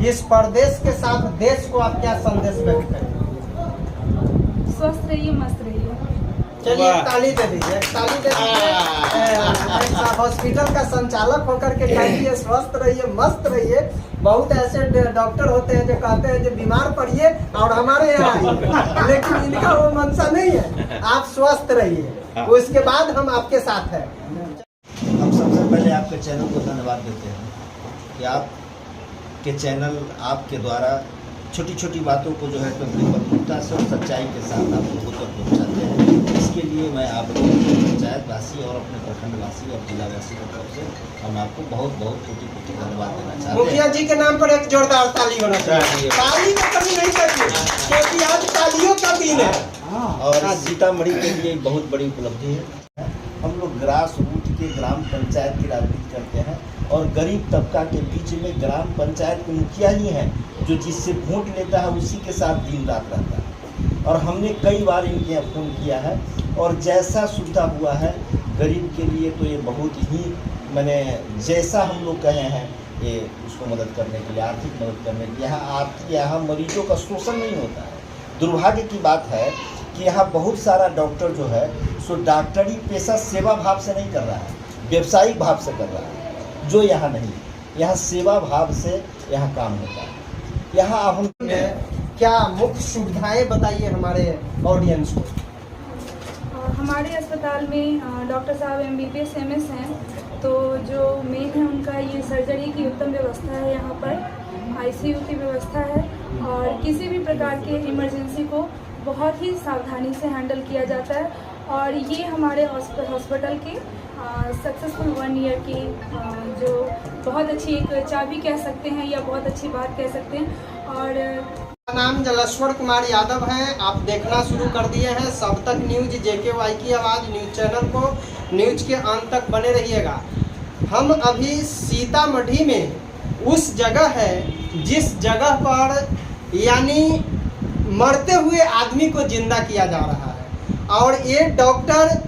इस परदेश के साथ देश को आप क्या संदेश व्यक्त करेंगे? स्वस्थ रहिए, मस्त रहिए। चलिए एक ताली दे दीजिए, एक ताली दे दीजिए। हॉस्पिटल का संचालक होकर के कहिए स्वस्थ रहिए, मस्त रहिए। बहुत ऐसे डॉक्टर होते हैं जो कहते हैं जो बीमार पड़िए और हमारे यहाँ आइए, लेकिन इनका वो मंशा नहीं है। आप स्वस्थ रहिए, उसके बाद हम आपके साथ हैं। हम सबसे पहले आपके चैनल को धन्यवाद देते हैं कि आपके चैनल आपके द्वारा छोटी छोटी बातों को जो है गंभीरता से और सच्चाई के साथ आप लोगों तक पहुँचाते हैं। इसके लिए मैं आप लोगों को पंचायत वासी और अपने प्रखंड वासी और जिलावासी की तरफ से हम आपको बहुत बहुत कोटि कोटि धन्यवाद देना चाहते हैं। मुखिया जी के नाम पर एक जोरदार ताली होना चाहिए। ताली में कमी नहीं करनी, क्योंकि आज तालियों का दिन है। और सीतामढ़ी के लिए बहुत बड़ी उपलब्धि है। हम लोग ग्रास रूट के ग्राम पंचायत की राजनीति करते हैं और गरीब तबका के बीच में ग्राम पंचायत के मुखिया ही हैं जो जिससे वोट लेता है उसी के साथ दिन रात रहता है। और हमने कई बार इनके यहाँ फ़ोन किया है और जैसा सुविधा हुआ है गरीब के लिए तो ये बहुत ही मैंने जैसा हम लोग कहे हैं ये उसको मदद करने के लिए, आर्थिक मदद करने के लिए यहाँ मरीजों का शोषण नहीं होता है। दुर्भाग्य की बात है कि यहाँ बहुत सारा डॉक्टर जो है सो डॉक्टरी पेशा सेवा भाव से नहीं कर रहा है, व्यवसायिक भाव से कर रहा है, जो यहाँ नहीं। यहाँ सेवा भाव से यहाँ काम होता है। यहाँ हम क्या मुख्य सुविधाएं बताइए हमारे ऑडियंस को। हमारे अस्पताल में डॉक्टर साहब MBBS MS हैं, तो जो मेन है उनका ये सर्जरी की उत्तम व्यवस्था है। यहाँ पर ICU की व्यवस्था है और किसी भी प्रकार के इमरजेंसी को बहुत ही सावधानी से हैंडल किया जाता है। और ये हमारे हॉस्पिटल की सक्सेसफुल 1 ईयर की जो बहुत अच्छी एक चाबी कह सकते हैं या बहुत अच्छी बात कह सकते हैं। और मेरा नाम जलेश्वर कुमार यादव है। आप देखना शुरू कर दिए हैं सब तक न्यूज, JKY की आवाज़ न्यूज चैनल को। न्यूज के अंत तक बने रहिएगा। हम अभी सीतामढ़ी में उस जगह है जिस जगह पर यानी मरते हुए आदमी को जिंदा किया जा रहा है। और ये डॉक्टर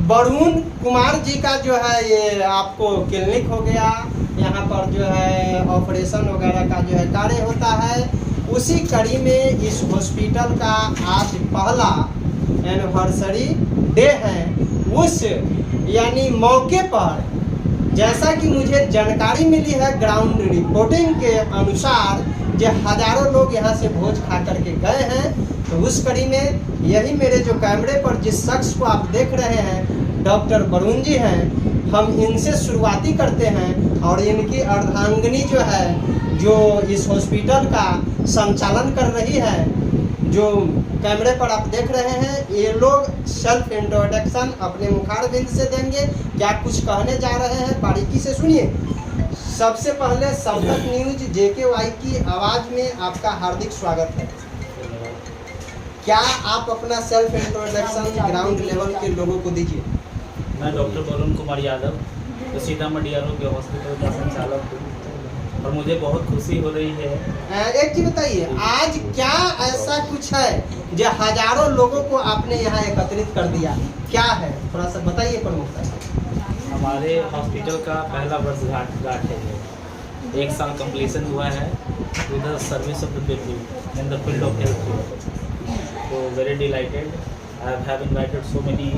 वरुण कुमार जी का जो है ये आपको क्लिनिक हो गया, यहाँ पर जो है ऑपरेशन वगैरह का जो है कार्य होता है। उसी कड़ी में इस हॉस्पिटल का आज पहला एनिवर्सरी डे है। उस यानी मौके पर जैसा कि मुझे जानकारी मिली है ग्राउंड रिपोर्टिंग के अनुसार जो हजारों लोग यहाँ से भोज खा करके गए हैं, तो उस कड़ी में यही मेरे जो कैमरे पर जिस शख्स को आप देख रहे हैं डॉक्टर वरुण जी हैं, हम इनसे शुरुआती करते हैं। और इनकी अर्धांगिनी जो है जो इस हॉस्पिटल का संचालन कर रही है, जो कैमरे पर आप देख रहे हैं, ये लोग सेल्फ इंट्रोडक्शन अपने मुखारबिंद से देंगे। क्या कुछ कहने जा रहे हैं बारीकी से सुनिए। सबसे पहले सब तक न्यूज JKY की आवाज़ में आपका हार्दिक स्वागत है। क्या आप अपना सेल्फ इंट्रोडक्शन ग्राउंड लेवल के लोगों को दीजिए। मैं डॉक्टर वरुण कुमार यादव तो सीतामढ़ी आरोग्य हॉस्पिटल का संचालक हूँ और मुझे बहुत खुशी हो रही है। एक चीज बताइए, आज क्या ऐसा कुछ है जो हजारों लोगों को आपने यहाँ एकत्रित कर दिया, क्या है थोड़ा सा बताइए प्रमुखता। हमारे हॉस्पिटल का पहला वर्षगांठ है। 1 साल कंप्लीशन हुआ है with the service of the people in the field of health. So very delighted. I have invited so many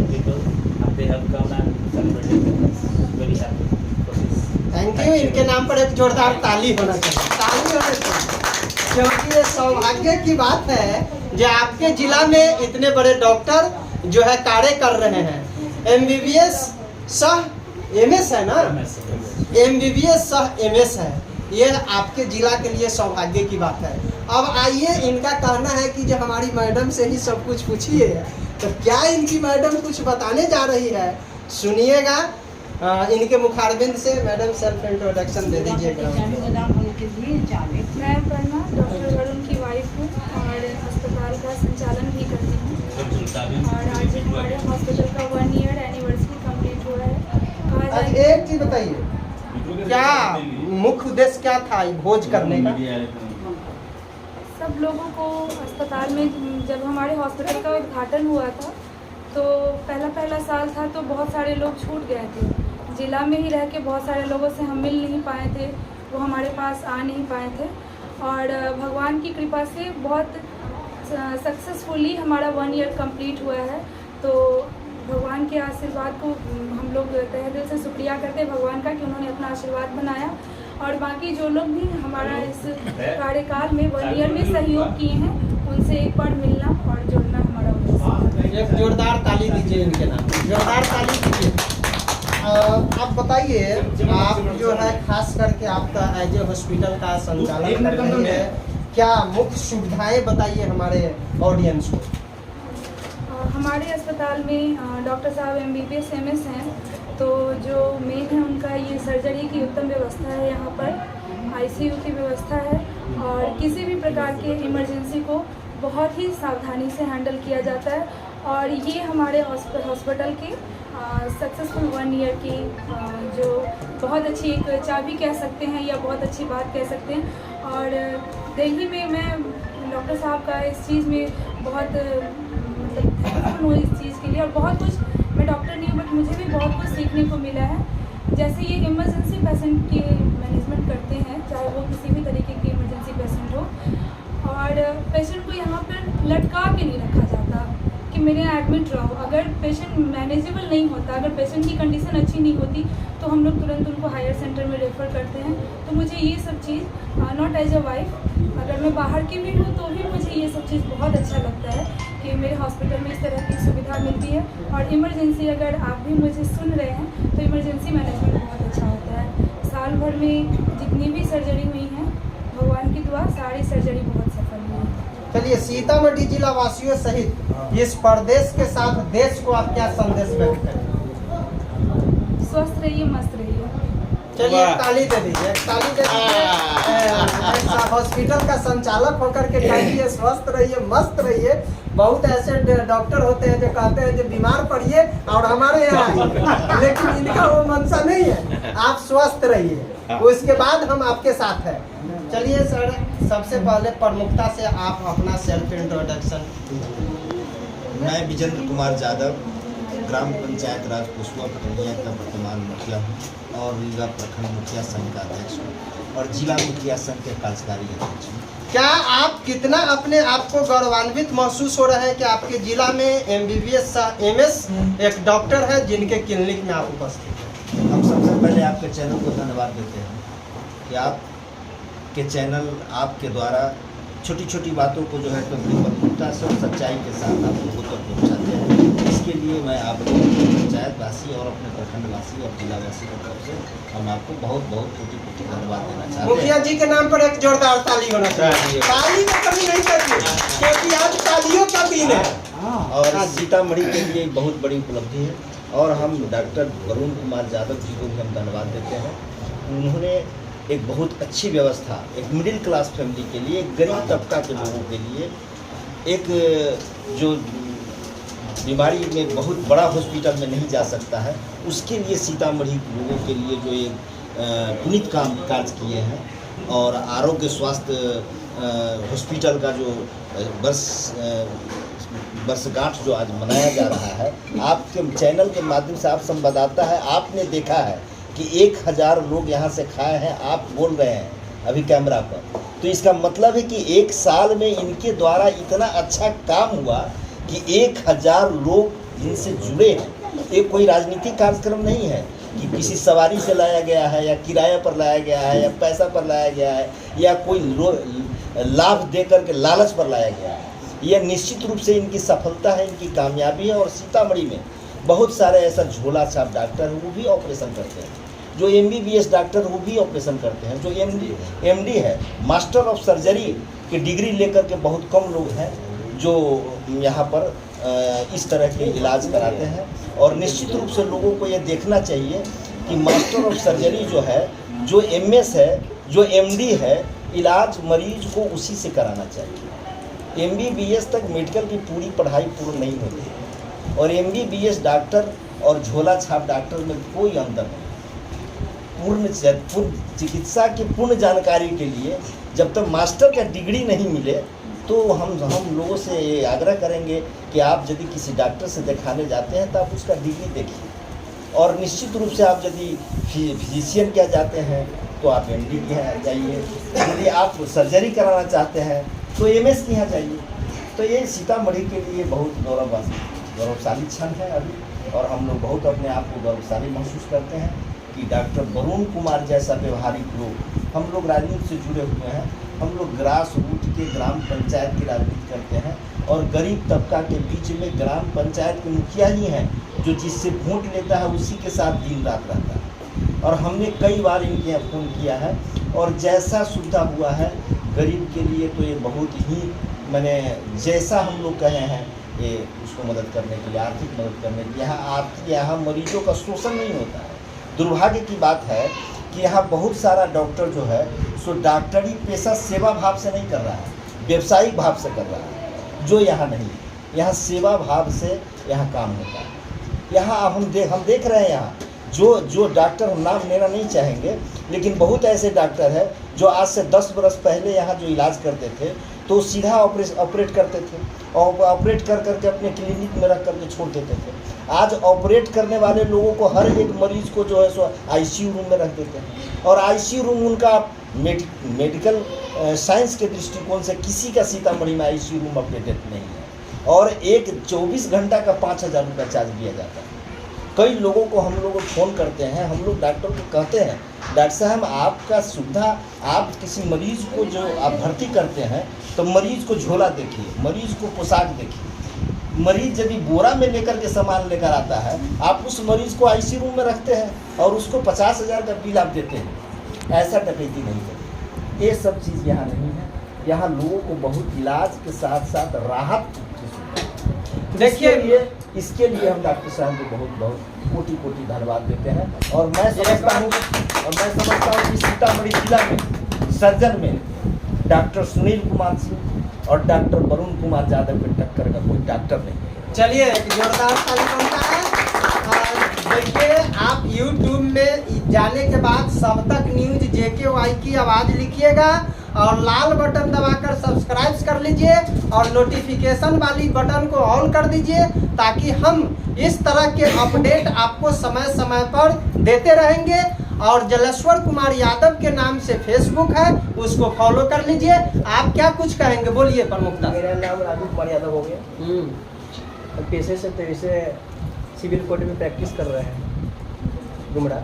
people and they have come and celebrated with us. Very happy for this. Thank you. इनके नाम पर एक जोरदार ताली होना चाहिए, ताली होना चाहिए, क्योंकि ये सौभाग्य की बात है जो आपके जिला में इतने बड़े डॉक्टर जो है कार्य कर रहे हैं। MBBS सह MS है ना, MBBS सह MS है। ये आपके जिला के लिए सौभाग्य की बात है। अब आइए, इनका कहना है कि जो हमारी मैडम से ही सब कुछ पूछिए, तो क्या इनकी मैडम कुछ बताने जा रही है, सुनिएगा इनके मुखारबिंद से। मैडम सेल्फ इंट्रोडक्शन दे दीजिएगा। मैं प्रणा डॉक्टर वरुण की वाइफ हूँ और अस्पताल का संचालन भी करती हूँ। और आज हमारे हॉस्पिटल का 1 ईयर एनिवर्सरी कंप्लीट हुआ है। आज एक चीज बताइए, क्या मुख्य उद्देश्य क्या था भोज करने का? सब लोगों को अस्पताल में जब हमारे हॉस्पिटल का उद्घाटन हुआ था तो पहला साल था, तो बहुत सारे लोग छूट गए थे। जिला में ही रह के बहुत सारे लोगों से हम मिल नहीं पाए थे वो हमारे पास आ नहीं पाए थे। और भगवान की कृपा से बहुत सक्सेसफुली हमारा 1 ईयर कंप्लीट हुआ है। तो भगवान के आशीर्वाद को हम लोग तहे दिल से शुक्रिया करते हैं भगवान का कि उन्होंने अपना आशीर्वाद बनाया। और बाकी जो लोग भी हमारा इस कार्यकाल में 1 ईयर में सहयोग किए हैं उनसे एक बार मिलना और जुड़ना हमारा उद्देश्य। एक जोरदार ताली दीजिए इनके नाम, जोरदार ताली दीजिए। आप बताइए, आप जो है खास करके आपका एज ए हॉस्पिटल का संचालन कर रहे हैं, क्या मुख्य सुविधाएं बताइए हमारे ऑडियंस को। हमारे अस्पताल में डॉक्टर साहब MBBS MS हैं, तो जो मेन है उनका ये सर्जरी की उत्तम व्यवस्था है। यहाँ पर ICU की व्यवस्था है और किसी भी प्रकार के इमरजेंसी को बहुत ही सावधानी से हैंडल किया जाता है। और ये हमारे हॉस्पिटल के सक्सेसफुल 1 ईयर की जो बहुत अच्छी एक चाबी कह सकते हैं या बहुत अच्छी बात कह सकते हैं। और दिल्ली में मैं डॉक्टर साहब का इस चीज़ में बहुत थैंकफुल हूँ इस चीज़ के लिए। और बहुत कुछ, मैं डॉक्टर नहीं हूँ बट मुझे भी बहुत कुछ सीखने को मिला है। जैसे ये इमरजेंसी पेशेंट की मैनेजमेंट करते हैं, चाहे वो किसी भी तरीके की इमरजेंसी पेशेंट हो, और पेशेंट को यहाँ पर लटका के नहीं रखा जाता कि मेरे यहाँ एडमिट रहो। अगर पेशेंट मैनेजेबल नहीं होता, अगर पेशेंट की कंडीशन अच्छी नहीं होती तो हम लोग तुरंत उनको हायर सेंटर में रेफ़र करते हैं। तो मुझे ये सब चीज़ नॉट एज अ वाइफ, अगर मैं बाहर की भी हूँ तो भी मुझे ये सब चीज़ बहुत अच्छा लगता है कि मेरे हॉस्पिटल में इस तरह की सुविधा मिलती है। और इमरजेंसी, अगर आप भी मुझे सुन रहे हैं तो इमरजेंसी मैनेजमेंट बहुत अच्छा होता है। साल भर में जितनी भी सर्जरी हुई हैं, भगवान की दुआ सारी सर्जरी बहुत सफल हुई है। चलिए, सीतामढ़ी जिला वासियों सहित इस प्रदेश के साथ देश को आप क्या संदेश व्यक्त करें। स्वस्थ रहिए, मस्त रहिए। चलिए, एक ताली दे दीजिए, एक ताली दे दीजिए। हॉस्पिटल का संचालक होकर के कहिए स्वस्थ रहिए, मस्त रहिए। बहुत ऐसे डॉक्टर होते हैं जो कहते हैं जो बीमार पड़िए और हमारे यहाँ आइए, लेकिन इनका वो मंशा नहीं है। आप स्वस्थ रहिए, उसके बाद हम आपके साथ हैं। चलिए सर, सबसे पहले प्रमुखता से आप अपना सेल्फ इंट्रोडक्शन। मैं विजेंद्र कुमार यादव, ग्राम पंचायत राज कुशवा पटनिया का वर्तमान मुखिया हूँ और रीवा प्रखंड मुखिया संघ का अध्यक्ष हूँ और जिला मुखिया संघ के कार्यकारी अध्यक्ष हूँ। क्या आप कितना अपने आप को गौरवान्वित महसूस हो रहे हैं कि आपके जिला में MBBS MS एक डॉक्टर है जिनके क्लिनिक में आप उपस्थित हैं। हम सबसे पहले आपके चैनल को धन्यवाद देते हैं कि आप के चैनल आपके द्वारा छोटी छोटी बातों को जो है तो बड़ी प्रमुखता से और सच्चाई के साथ आप लोगों तक पहुँचाते हैं। इसके लिए मैं आपको पंचायतवासी और अपने प्रखंडवासी और जिलावासी की तरफ से हम आपको बहुत बहुत कोटि कोटि धन्यवाद देना चाहते हैं। मुखिया जी के नाम पर एक जोरदार ताली होना चाहिए। ताली में कमी नहीं करनी, क्योंकि आज तालियों का दिन है। और सीतामढ़ी के लिए बहुत बड़ी उपलब्धि है और हम डॉक्टर वरुण कुमार यादव जी को भी हम धन्यवाद देते हैं। उन्होंने एक बहुत अच्छी व्यवस्था, एक मिडिल क्लास फैमिली के लिए, एक गरीब तबका के लोगों के लिए, एक जो बीमारी में बहुत बड़ा हॉस्पिटल में नहीं जा सकता है, उसके लिए सीतामढ़ी के लोगों के लिए जो एक पुनीत काम कार्य किए हैं। और आरोग्य स्वास्थ्य हॉस्पिटल का जो वर्षगांठ जो आज मनाया जा रहा है, आपके चैनल के माध्यम से आप संवाददाता है, आपने देखा है कि 1000 लोग यहाँ से खाए हैं। आप बोल रहे हैं अभी कैमरा पर, तो इसका मतलब है कि 1 साल में इनके द्वारा इतना अच्छा काम हुआ कि 1000 लोग इनसे जुड़े हैं। ये कोई राजनीतिक कार्यक्रम नहीं है कि किसी सवारी से लाया गया है या किराया पर लाया गया है या पैसा पर लाया गया है या कोई लाभ दे करके लालच पर लाया गया है। यह निश्चित रूप से इनकी सफलता है, इनकी कामयाबी है। और सीतामढ़ी में बहुत सारे ऐसा झोला छाप डॉक्टर हैं, वो भी ऑपरेशन करते हैं। जो MBBS डॉक्टर वो भी ऑपरेशन करते हैं। जो MD है, मास्टर ऑफ सर्जरी की डिग्री लेकर के बहुत कम लोग हैं जो यहाँ पर इस तरह के इलाज कराते हैं। और निश्चित रूप से लोगों को ये देखना चाहिए कि मास्टर ऑफ सर्जरी जो है, जो MS है, जो MD है, इलाज मरीज को उसी से कराना चाहिए। MBBS तक मेडिकल की पूरी पढ़ाई पूर्ण नहीं होती है और MBBS डॉक्टर और झोला छाप डॉक्टर में कोई अंतर नहीं। पूर्ण चिकित्सा की पूर्ण जानकारी के लिए जब तक मास्टर का डिग्री नहीं मिले तो हम लोगों से ये आग्रह करेंगे कि आप यदि किसी डॉक्टर से दिखाने जाते हैं तो आप उसका डिग्री देखिए। और निश्चित रूप से आप यदि फिजिशियन क्या जाते हैं तो आप MD के यहाँ जाइए, यदि आप सर्जरी कराना चाहते हैं तो MS के यहाँ जाइए। तो ये सीतामढ़ी के लिए बहुत गौरवशाली क्षण है अभी, और हम लोग बहुत अपने आप को गौरवशाली महसूस करते हैं कि डॉक्टर वरुण कुमार जैसा व्यवहारिक लोग, हम लोग राजनीति से जुड़े हुए हैं, हम लोग ग्रास रूट के ग्राम पंचायत की राजनीति करते हैं, और गरीब तबका के बीच में ग्राम पंचायत के मुखिया ही हैं जो जिससे वोट लेता है उसी के साथ दिन रात रहता है। और हमने कई बार इनके यहाँ फ़ोन किया है, और जैसा सुविधा हुआ है गरीब के लिए तो ये बहुत ही मैंने जैसा हम लोग कहे हैं ये उसको मदद करने के लिए, आर्थिक मदद करने के लिए, यहाँ मरीजों का शोषण नहीं होता है। दुर्भाग्य की बात है कि यहाँ बहुत सारा डॉक्टर जो है सो डॉक्टरी पेशा सेवा भाव से नहीं कर रहा है, व्यवसायिक भाव से कर रहा है, जो यहाँ नहीं। यहाँ सेवा भाव से यहाँ काम होता है। यहाँ अब हम देख रहे हैं यहाँ जो डॉक्टर, हम नाम लेना नहीं चाहेंगे, लेकिन बहुत ऐसे डॉक्टर हैं जो आज से 10 बरस पहले यहाँ जो इलाज करते थे तो सीधा ऑपरेट करते थे, और ऑपरेट कर करके अपने क्लिनिक में रख करके छोड़ देते थे। आज ऑपरेट करने वाले लोगों को, हर एक मरीज को जो है सो ICU रूम में रख देते हैं, और ICU रूम उनका मेडिकल साइंस के दृष्टिकोण से किसी का सीतामढ़ी में ICU रूम अपडेटेड नहीं है, और एक 24 घंटा का 5,000 रुपये चार्ज दिया जाता है। कई लोगों को हम लोग फ़ोन करते हैं, हम लोग डॉक्टर को कहते हैं डॉक्टर साहब आपका सुविधा, आप किसी मरीज़ को जो आप भर्ती करते हैं तो मरीज़ को झोला देखिए, मरीज़ को पोशाक देखिए। मरीज़ यदि बोरा में लेकर के सामान लेकर आता है, आप उस मरीज़ को ICU रूम में रखते हैं और उसको 50,000 का बिल आप देते हैं। ऐसा डकैती नहीं करें, ये सब चीज़ यहाँ नहीं है। यहाँ लोगों को बहुत इलाज के साथ साथ राहत देखिए, इसके लिए हम डॉक्टर साहब को बहुत बहुत कोटि धन्यवाद देते हैं। और मैं समझता हूँ कि सीतामढ़ी जिला में सर्जन में डॉक्टर सुनील कुमार सिंह और डॉक्टर वरुण कुमार यादव के टक्कर का कोई डॉक्टर नहीं है। चलिए एक जोरदार ताली बनता है। देखिए, आप YouTube में जाने के बाद सब तक न्यूज JKY की आवाज़ लिखिएगा और लाल बटन दबाकर सब्सक्राइब कर लीजिए और नोटिफिकेशन वाली बटन को ऑन कर दीजिए, ताकि हम इस तरह के अपडेट आपको समय समय पर देते रहेंगे। और जलेश्वर कुमार यादव के नाम से फेसबुक है, उसको फॉलो कर लीजिए। आप क्या कुछ कहेंगे, बोलिए प्रमुखता। मेरा नाम राजू कुमार यादव हो गया। पेशे से तो इसे सिविल कोर्ट में प्रैक्टिस कर रहे हैं गुमरा।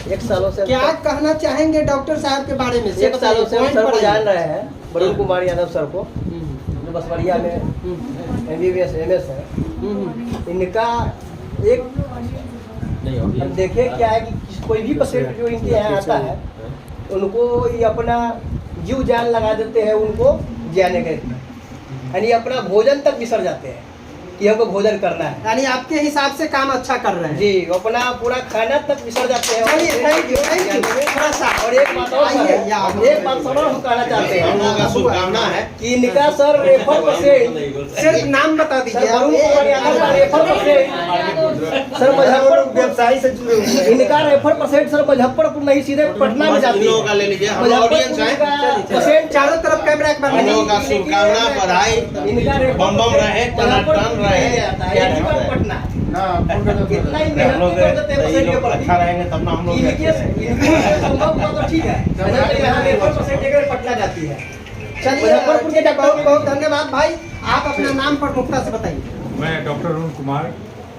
1 सालों से क्या कहना चाहेंगे डॉक्टर साहब के बारे में? 1 सालों से हम सर को जान रहे हैं, वरुण कुमार यादव सर को, जो बसवरिया में MBBS MS है। इनका एक हम देखे क्या है कि कोई भी पेशेंट जो इनके यहाँ आता है उनको ये अपना जीव जान लगा देते हैं, उनको जाने के, यानी अपना भोजन तक बिसर जाते हैं कि हमको भोजन करना है। यानी आपके हिसाब से काम अच्छा कर रहे हैं जी, अपना पूरा खाना तक बिसर जाते हैं। चलिए, थैंक यू थोड़ा सा। और एक बात और सर, एक बात सर हम कहना चाहते हैं, हम लोगों का शुभकामना है कि इनका सर रेफर सिर्फ नाम बता दीजिए। वरुण कुमार यादव का रेफर सर मुजफ्फरपुर व्यवसायी से जुड़े हुए हैं। इनका रेफर सर मुजफ्फरपुर नहीं सीधे पटना में जाती है। का ले लीजिए, हम ऑडियंस हैं। पेशेंट चारों तरफ कैमरा एक बार हम लोगों का शुभकामना, बधाई, बम बम रहे, टनाटन रहे। पटना कितना ही हम लोग मेहनत करते हैं पेशेंट के प्रति। अच्छा रहेंगे तब ना हम लोग इनके संभव हुआ तो ठीक है, यहाँ रेफर पेशेंट लेकर पटना जाती है। चलिए, मुजफ्फरपुर के डॉक्टर बहुत बहुत धन्यवाद भाई। आप अपना नाम प्रमुखता से बताइए। मैं डॉक्टर वरुण कुमार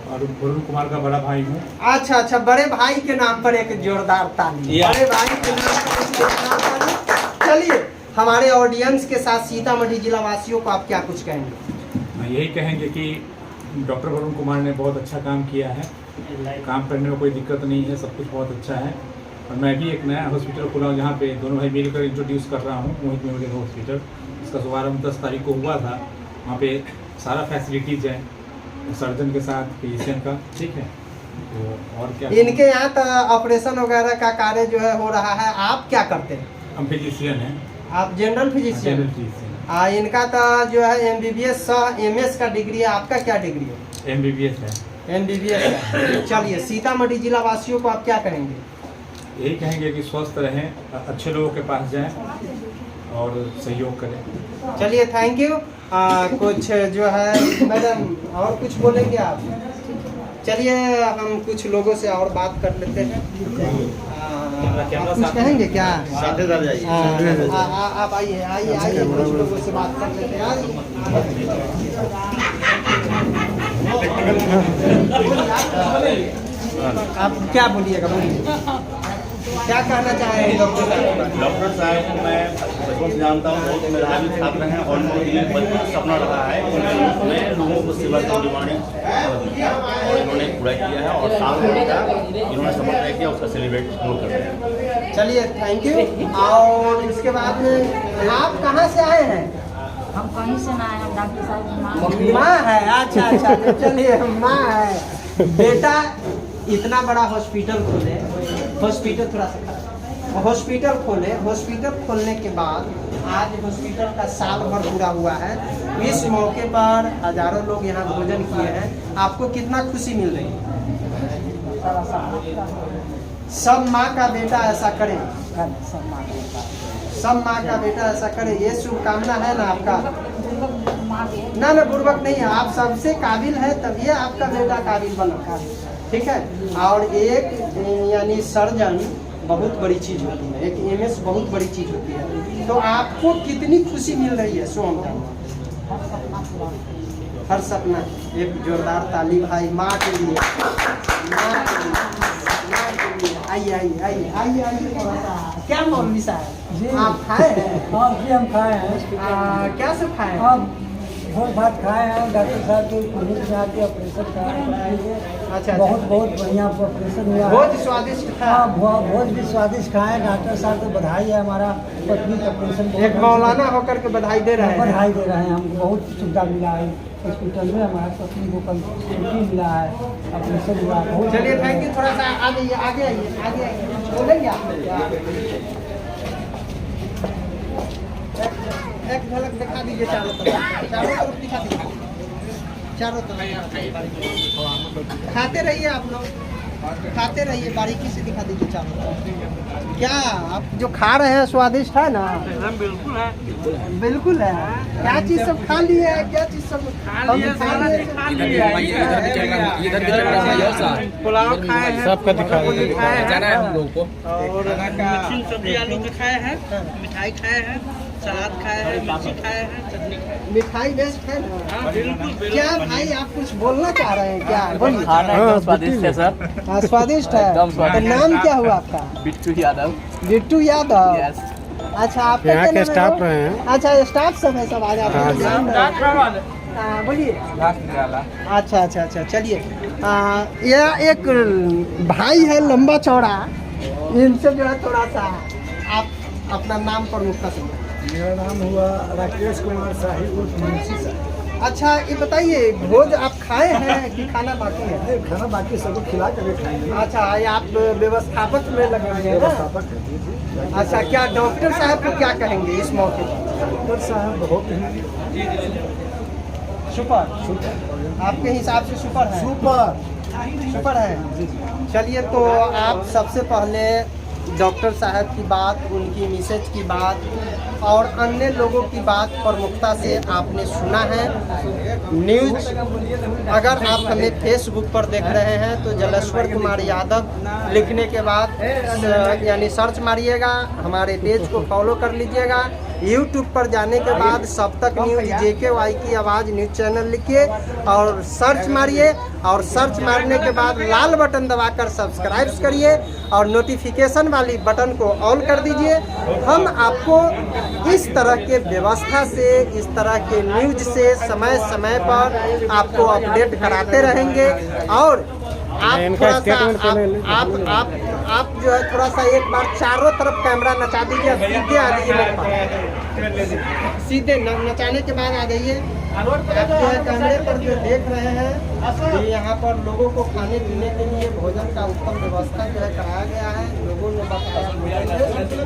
और वरुण कुमार का बड़ा भाई हूँ। अच्छा, बड़े भाई के नाम पर एक जोरदार ताली। बड़े भाई के नाम पर एक जोरदार ताली। चलिए, हमारे ऑडियंस के साथ सीतामढ़ी जिला वासियों को आप क्या कुछ कहेंगे? यही कहेंगे कि डॉक्टर वरुण कुमार ने बहुत अच्छा काम किया है, काम करने में कोई दिक्कत नहीं है, सब कुछ बहुत अच्छा है। और मैं भी एक नया हॉस्पिटल खुला हूँ जहाँ पे दोनों भाई मिलकर इंट्रोड्यूस कर रहा हूँ, मोहित मेमोरियल हॉस्पिटल। इसका शुभारंभ 10 तारीख को हुआ था। वहाँ पे सारा फैसिलिटीज़ है, सर्जन के साथ फिजिशियन का, ठीक है। तो और क्या, इनके यहाँ तो ऑपरेशन वगैरह का कार्य जो है हो रहा है। आप क्या करते हैं? हम फिजिशियन हैं, आप जनरल फिजिशियन। General physician. इनका तो जो है MBBS MS का डिग्री है। आपका क्या डिग्री है? MBBS है। MBBS है। चलिए, सीतामढ़ी जिला वासियों को आप क्या कहेंगे? यही कहेंगे कि स्वस्थ रहें, अच्छे लोगों के पास जाएं और सहयोग करें। चलिए, थैंक यू। कुछ जो है मैडम और कुछ बोलेंगे आप? चलिए, हम कुछ लोगों से और बात कर लेते हैं। कैमरा कुछ कहेंगे क्या? साथ ही जाइए। आप आइए आइए आइए, कुछ लोगों से बात कर लेते हैं। आप क्या बोलिएगा, बोलिए क्या कहना चाहेंगे डॉक्टर साहब? डॉक्टर साहब को मैं बचपन से जानता हूँ, बहुत मेरा भी छात्र हैं और उनके बचपन से सपना रहा है मैं लोगों को सेवा की डिमांड और इन्होंने पूरा किया है और साल भर का इन्होंने सफल किया, उसका सेलिब्रेट हम लोग करते हैं। चलिए थैंक यू। और इसके बाद में आप कहाँ से आए हैं? हम कहीं से ना आए हैं, डॉक्टर साहब की माँ है। अच्छा अच्छा, चलिए माँ है। बेटा इतना बड़ा हॉस्पिटल खोले, हॉस्पिटल थोड़ा सा हॉस्पिटल खोले, हॉस्पिटल खोलने के बाद आज हॉस्पिटल का साल भर पूरा हुआ है। इस मौके पर हजारों लोग यहाँ भोजन किए हैं। आपको कितना खुशी मिल रही है? सब माँ का बेटा ऐसा करे, सब माँ का बेटा ऐसा करे, ये शुभकामना है ना आपका? ना ना बुर्बक नहीं है, आप सबसे काबिल है तभी आपका बेटा काबिल बना। ठीक है। और एक यानी सर्जन बहुत बड़ी चीज़ होती है, एक एमएस बहुत बड़ी चीज़ होती है। तो आपको कितनी खुशी मिल रही है सोम का? हर सपना। एक जोरदार ताली भाई माँ के लिए, माँ के लिए, माँ के लिए। आइए आइए आइए आइए आइए थोड़ा सा। क्या मौलवी साहब आप खाए हैं? हाँ जी हम खाए हैं। क्या सब खाए हैं? हाँ भोज भात खाए हैं, डॉक्टर साहब के क्लिनिक में आके ऑपरेशन कराए। अच्छा, बहुत बहुत बढ़िया ऑपरेशन हुआ। बहुत स्वादिष्ट था। हाँ भोज भी स्वादिष्ट खाए। डॉक्टर साहब को बधाई है, हमारा पत्नी का ऑपरेशन एक मौलाना होकर के बधाई दे रहे हैं। बधाई दे रहे हैं, हमको बहुत सुविधा मिला है हॉस्पिटल में। हमारा पत्नी को कल छुट्टी मिला है, ऑपरेशन हुआ है। चलिए थैंक यू। थोड़ा सा आगे आगे आइए, आगे आइए, बोलेंगे आप? एक झलक दिखा दीजिए चारों तरफ, चारों तरफ दिखा दीजिए, चारों तरफ। खाते रहिए आप लोग, खाते रहिए, बारीकी से दिखा दीजिए चारों तरफ। क्या आप जो खा रहे हैं स्वादिष्ट है ना? बिल्कुल है, बिल्कुल है। क्या चीज़ सब खा लिए है? क्या चीज़ सब खा लिए? पुलाव खाए हैं, सबका दिखा दीजिए। जाना है हम लोगों को। और सब्जी आलू के खाए हैं, मिठाई खाए हैं, सलाद खाए हैं, मिर्ची खाए हैं, चटनी खाए हैं। मिठाई बेस्ट है ना? हाँ, बिल्कुल। क्या भाई आप कुछ बोलना चाह रहे हैं क्या? बोलिए। खाना एकदम स्वादिष्ट है सर। हाँ स्वादिष्ट है। एकदम स्वादिष्ट। तो नाम क्या हुआ आपका? बिट्टू यादव। बिट्टू यादव। यस। अच्छा आपका यहाँ क्या के नाम है? स्टाफ रहे हैं। अच्छा स्टाफ सब है, सब आ जाते हैं। हाँ, बोलिए। अच्छा अच्छा अच्छा, चलिए। यह एक भाई है लंबा चौड़ा, इनसे जो है थोड़ा सा आप अपना नाम प्रमुखता से। मेरा नाम हुआ राकेश कुमार साहिब उर्फ मुंशी साहब। अच्छा ये बताइए, भोज आप खाए हैं कि खाना बाकी है? खाना बाकी सबको खिला कर खाएंगे। अच्छा ये आप व्यवस्थापक में लगे हुए हैं ना? अच्छा क्या डॉक्टर साहब को क्या कहेंगे इस मौके पर? डॉक्टर साहब बहुत ही सुपर, आपके हिसाब से सुपर है? सुपर है। चलिए तो आप सबसे पहले डॉक्टर साहब की बात, उनकी मिसेज की बात और अन्य लोगों की बात प्रमुखता से आपने सुना है। न्यूज़ अगर आप हमें फेसबुक पर देख रहे हैं तो जलेश्वर कुमार यादव लिखने के बाद यानी सर्च मारिएगा, हमारे पेज को फॉलो कर लीजिएगा। यूट्यूब पर जाने के बाद सब तक न्यूज़ JKY की आवाज़ न्यूज़ चैनल लिखिए और सर्च मारिए, और सर्च मारने के बाद लाल बटन दबाकर सब्सक्राइब करिए और नोटिफिकेशन वाली बटन को ऑन कर दीजिए। हम आपको इस तरह के व्यवस्था से, इस तरह के न्यूज़ से समय समय पर आपको अपडेट कराते रहेंगे। और आप थोड़ा सा आप जो है थोड़ा सा एक बार चारों तरफ कैमरा नचा दीजिए, सीधे आ जाइए मेरे पास, सीधे नचाने के बाद आ जाइए। आप जो है कैमरे पर जो देख रहे हैं ये यहाँ पर लोगों को खाने पीने के लिए भोजन का उत्तम व्यवस्था जो है कराया गया है। लोगों ने बताया डॉक्टर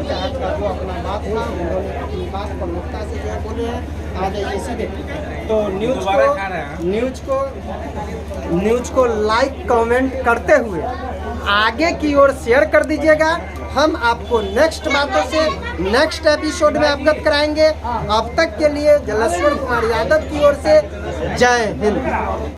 साहब का जो अपना बात था, उन्होंने अपनी बात प्रमुखता से जो है बोले हैं। आ जाइए सीधे। तो न्यूज़ को लाइक कमेंट करते हुए आगे की ओर शेयर कर दीजिएगा। हम आपको नेक्स्ट बातों से नेक्स्ट एपिसोड में अवगत कराएंगे। अब तक के लिए जलेश्वर कुमार यादव की ओर से जय हिंद।